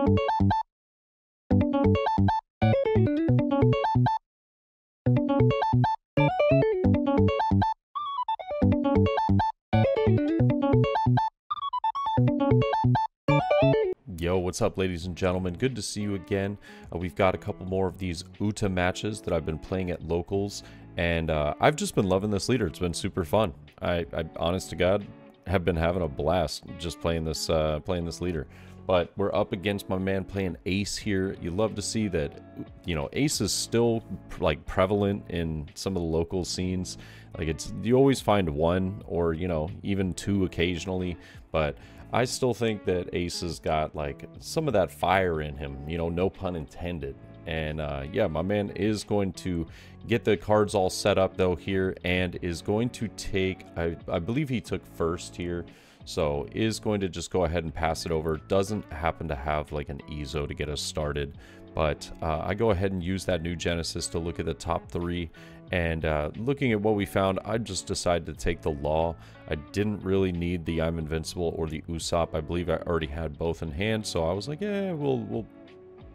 Yo, what's up, ladies and gentlemen? Good to see you again. We've got a couple more of these Uta matches that I've been playing at locals, and I've just been loving this leader. It's been super fun. I honest to God, have been having a blast just playing this leader. But we're up against my man playing Ace here. You love to see that, you know, Ace is still like prevalent in some of the local scenes. Like you always find one or, you know, even two occasionally, but I still think that Ace has got like some of that fire in him, you know, no pun intended. And yeah, my man is going to get the cards all set up though here, and is going to take, I believe he took first here, so is going to just go ahead and pass it over. Doesn't happen to have like an Ezo to get us started, but I go ahead and use that new Genesis to look at the top three. And looking at what we found, I just decided to take the Law. I didn't really need the I'm Invincible or the Usopp. I believe I already had both in hand, so I was like, yeah, we'll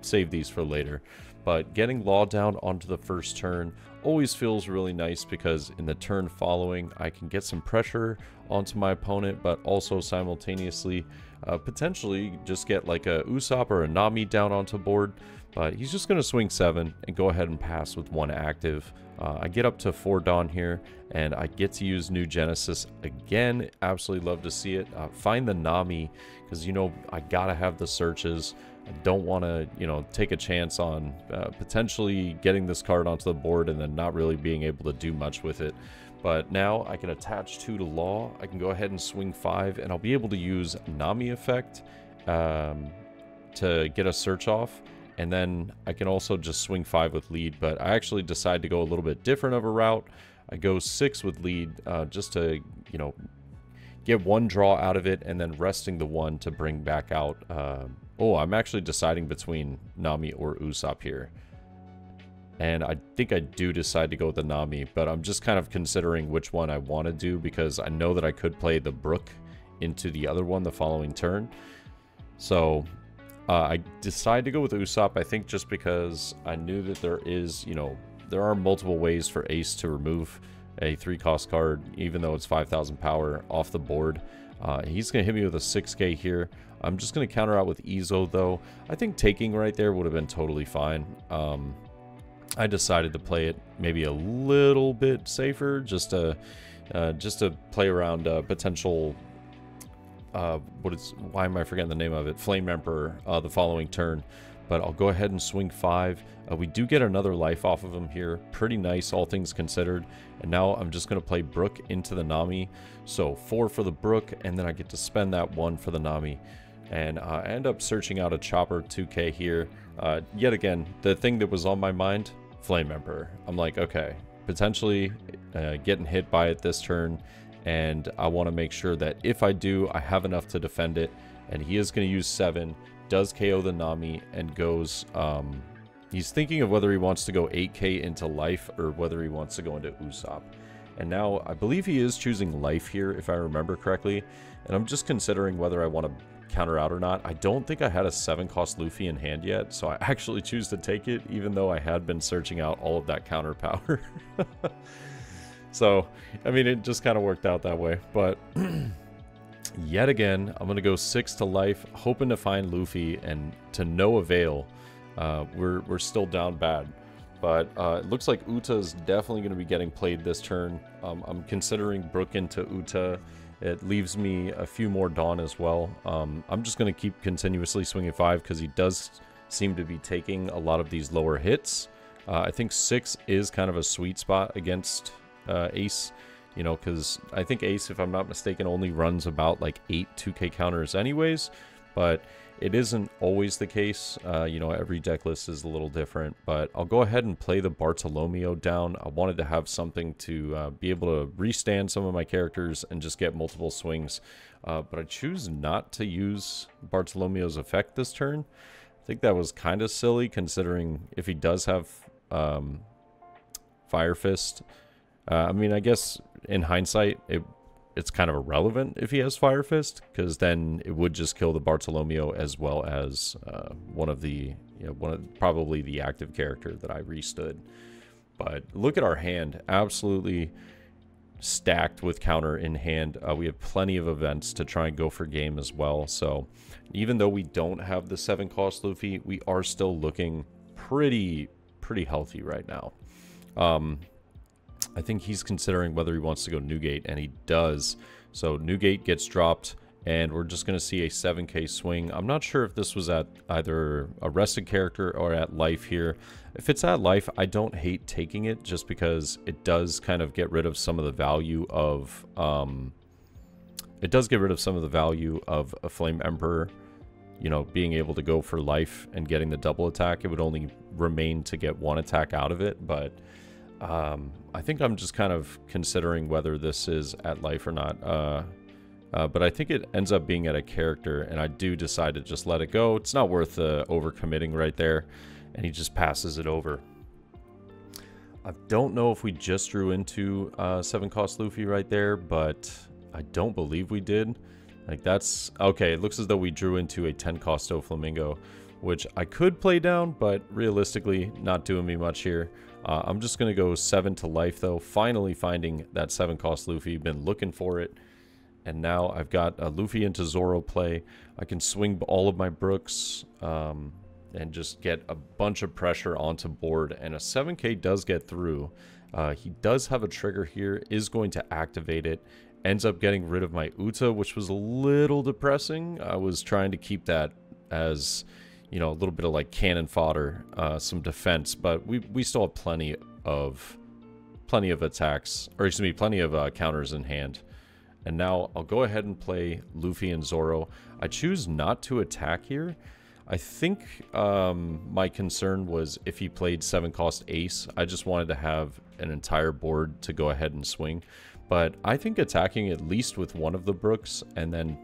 save these for later. But getting Law down onto the first turn always feels really nice, because in the turn following, I can get some pressure onto my opponent, but also simultaneously potentially just get like a Usopp or a Nami down onto board. But he's just going to swing 7 and go ahead and pass with 1 active. I get up to 4 Dawn here, and I get to use new Genesis again. Absolutely love to see it. Find the Nami, because, you know, I gotta have the searches. I don't want to, you know, take a chance on potentially getting this card onto the board and then not really being able to do much with it. But now I can attach 2 to Law. I can go ahead and swing 5, and I'll be able to use Nami effect to get a search off. And then I can also just swing 5 with lead, but I actually decide to go a little bit different of a route. I go 6 with lead just to, you know, get 1 draw out of it, and then resting the 1 to bring back out. Oh, I'm actually deciding between Nami or Usopp here. And I think I do decide to go with the Nami, but I'm just kind of considering which one I want to do, because I know that I could play the Brook into the other one the following turn. So I decided to go with Usopp, I think just because I knew that there is, you know, there are multiple ways for Ace to remove a 3-cost card, even though it's 5,000 power off the board. He's going to hit me with a 6k here. I'm just going to counter out with Ezo, though. I think taking right there would have been totally fine. I decided to play it maybe a little bit safer, just to play around potential... why am I forgetting the name of it? Flame Emperor the following turn. But I'll go ahead and swing 5. We do get another life off of him here. Pretty nice, all things considered. And now I'm just going to play Brook into the Nami. So 4 for the Brook, and then I get to spend that 1 for the Nami. And I end up searching out a Chopper 2k here. Yet again, the thing that was on my mind, Flame Emperor. I'm like, okay, potentially getting hit by it this turn. And I want to make sure that if I do, I have enough to defend it. And he is going to use 7, does KO the Nami, and goes... he's thinking of whether he wants to go 8k into life or whether he wants to go into Usopp. And now I believe he is choosing life here, if I remember correctly. And I'm just considering whether I want to counter out or not. I don't think I had a 7-cost Luffy in hand yet, so I actually choose to take it, even though I had been searching out all of that counter power. So, I mean, it just kind of worked out that way. But yet again, I'm going to go 6 to life, hoping to find Luffy, and to no avail. We're still down bad. But it looks like Uta's definitely going to be getting played this turn. I'm considering Brook into Uta. It leaves me a few more Dawn as well. I'm just going to keep continuously swinging 5, because he does seem to be taking a lot of these lower hits. I think 6 is kind of a sweet spot against... Ace, you know, because I think Ace, if I'm not mistaken, only runs about like 8 2k counters anyways, but it isn't always the case. You know, every deck list is a little different, but I'll go ahead and play the Bartolomeo down. I wanted to have something to be able to restand some of my characters and just get multiple swings, but I choose not to use Bartolomeo's effect this turn. I think that was kind of silly, considering if he does have Fire Fist. I mean, I guess in hindsight, it it's kind of irrelevant if he has Fire Fist, because then it would just kill the Bartolomeo as well as one of the, probably the active character that I restood. But look at our hand, absolutely stacked with counter in hand. We have plenty of events to try and go for game as well. So even though we don't have the 7-cost Luffy, we are still looking pretty healthy right now. I think he's considering whether he wants to go Newgate, and he does. So Newgate gets dropped, and we're just going to see a 7k swing. I'm not sure if this was at either a rested character or at life here. If it's at life, I don't hate taking it, just because it does kind of get rid of some of the value of a Flame Emperor, you know, being able to go for life and getting the double attack. It would only remain to get 1 attack out of it, but I think I'm just kind of considering whether this is at life or not. But I think it ends up being at a character, and I do decide to just let it go. It's not worth overcommitting right there, and he just passes it over. I don't know if we just drew into 7-cost Luffy right there, but I don't believe we did. Like, that's okay. It looks as though we drew into a 10-cost Doflamingo, which I could play down, but realistically not doing me much here. I'm just going to go 7 to life, though. Finally finding that 7-cost Luffy. Been looking for it. And now I've got a Luffy into Zoro play. I can swing all of my Brooks and just get a bunch of pressure onto board. And a 7k does get through. He does have a trigger here. Is going to activate it. Ends up getting rid of my Uta, which was a little depressing. I was trying to keep that as, you know, a little bit of like cannon fodder, some defense, but we still have plenty of attacks, or excuse me, plenty of counters in hand. And now I'll go ahead and play Luffy and Zoro. I choose not to attack here. I think my concern was if he played 7-cost Ace. I just wanted to have an entire board to go ahead and swing. But I think attacking at least with one of the Brooks and then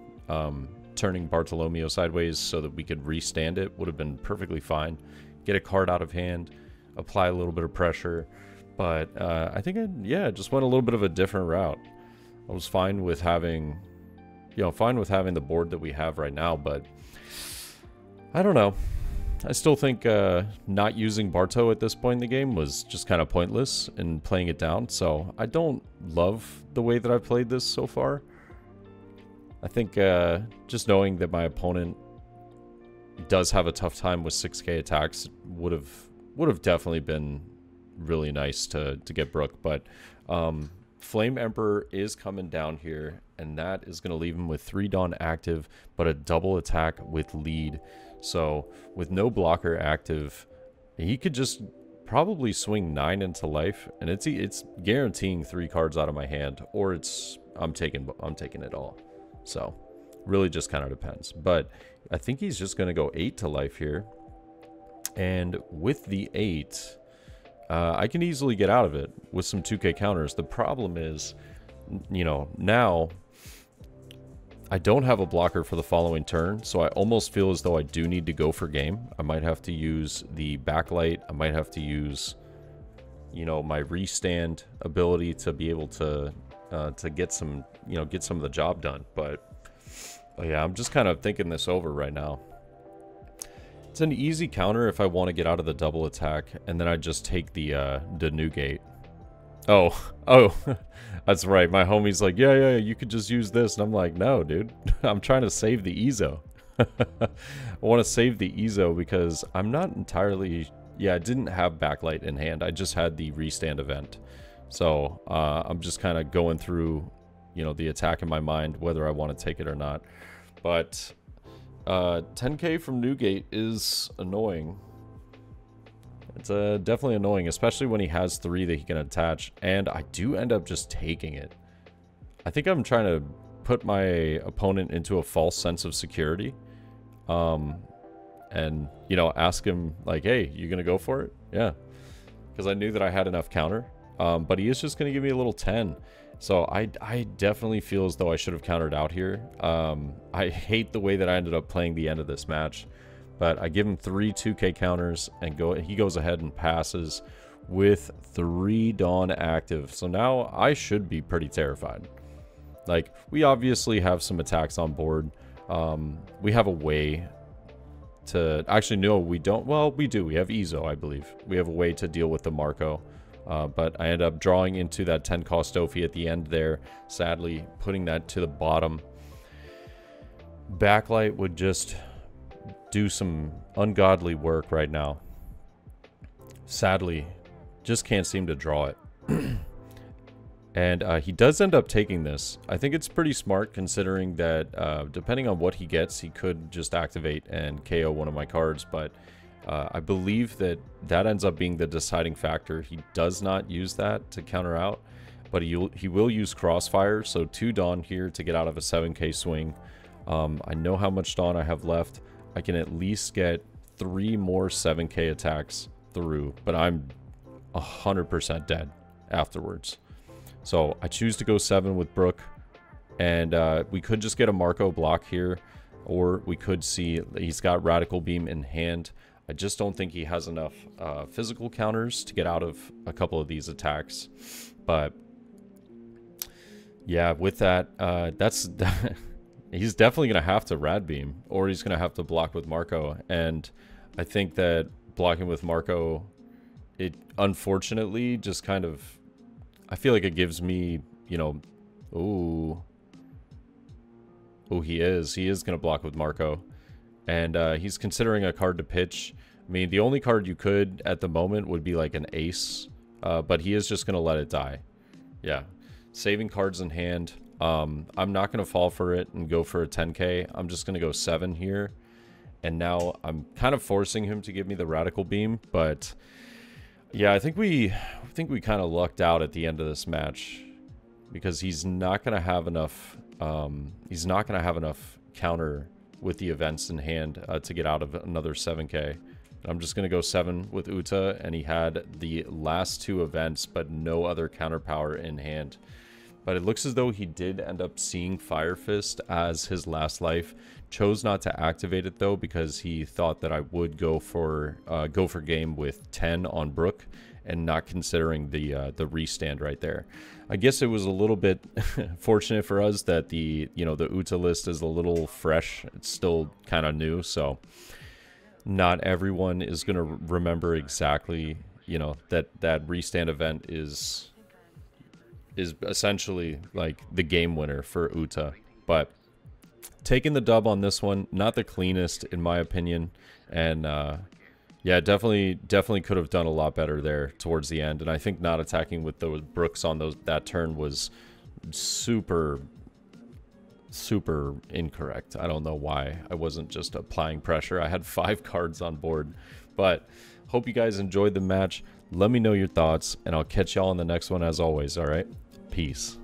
turning Bartolomeo sideways so that we could restand it would have been perfectly fine. Get a card out of hand, apply a little bit of pressure. But I think I just went a little bit of a different route. I was fine with having, the board that we have right now, but I don't know. I still think not using Barto at this point in the game was just kind of pointless in playing it down. So I don't love the way that I've played this so far. I think just knowing that my opponent does have a tough time with 6k attacks would have definitely been really nice to get Brook. But Flame Emperor is coming down here, and that is going to leave him with 3 Dawn active, but a double attack with lead. So with no blocker active, he could just probably swing 9 into life, and it's guaranteeing 3 cards out of my hand, or I'm taking it all. So really just kind of depends. But I think he's just going to go 8 to life here, and with the 8, I can easily get out of it with some 2k counters. The problem is, now I don't have a blocker for the following turn, so I almost feel as though I do need to go for game. I might have to use the backlight. I might have to use, my restand ability to be able to get some, get some of the job done. But yeah, I'm just kind of thinking this over right now. It's an easy counter if I want to get out of the double attack, and then I just take the Newgate. Oh, that's right. My homie's like, yeah, you could just use this. And I'm like, no, dude. I'm trying to save the Ezo. I want to save the Ezo because I'm not entirely... Yeah, I didn't have backlight in hand. I just had the restand event. So I'm just kind of going through, the attack in my mind, whether I want to take it or not. But 10k from Newgate is annoying. It's definitely annoying, especially when he has 3 that he can attach, and I do end up just taking it. I think I'm trying to put my opponent into a false sense of security, and ask him like, hey, you gonna go for it? Yeah, because I knew that I had enough counter, but he is just gonna give me a little 10. So I definitely feel as though I should have countered out here. I hate the way that I ended up playing the end of this match. But I give him 3 2k counters, and he goes ahead and passes with 3 Dawn active. So now I should be pretty terrified. Like, we obviously have some attacks on board. We have a way to... Actually, no, we don't. Well, we do. We have Ezo, I believe. We have a way to deal with the Marco. But I end up drawing into that 10 cost Ophi at the end there. Sadly, putting that to the bottom. Backlight would just do some ungodly work right now. Sadly, just can't seem to draw it. And he does end up taking this. I think it's pretty smart considering that depending on what he gets, he could just activate and KO one of my cards. But I believe that that ends up being the deciding factor. He does not use that to counter out, but he will use Crossfire. So 2 Dawn here to get out of a 7k swing. I know how much Dawn I have left. I can at least get 3 more 7k attacks through, but I'm 100% dead afterwards. So I choose to go 7 with Brook, and we could just get a Marco block here, or we could see he's got Radical Beam in hand. I just don't think he has enough physical counters to get out of a couple of these attacks. But yeah, with that, he's definitely going to have to Rad Beam, or he's going to have to block with Marco. And I think that blocking with Marco, it unfortunately just kind of... I feel like it gives me, you know, ooh, he is going to block with Marco, and he's considering a card to pitch. I mean, the only card you could at the moment would be like an ace, but he is just going to let it die. Yeah, saving cards in hand. I'm not going to fall for it and go for a 10k. I'm just going to go 7 here, and now I'm kind of forcing him to give me the Radical Beam, but... yeah, I think we kind of lucked out at the end of this match, because he's not gonna have enough. He's not gonna have enough counter with the events in hand to get out of another 7k. I'm just gonna go 7 with Uta, and he had the last 2 events, but no other counter power in hand. But it looks as though he did end up seeing Fire Fist as his last life. Chose not to activate it though, because he thought that I would go for game with 10 on Brook, and not considering the restand right there. I guess it was a little bit fortunate for us that the Uta list is a little fresh. It's still kind of new, so not everyone is gonna remember exactly, you know, that restand event is essentially like the game winner for Uta. But taking the dub on this one, not the cleanest in my opinion, and yeah, definitely could have done a lot better there towards the end. And I think not attacking with those Brooks on that turn was super incorrect. I don't know why I wasn't just applying pressure. I had 5 cards on board. But hope you guys enjoyed the match. Let me know your thoughts, and I'll catch y'all in the next one as always. All right, peace.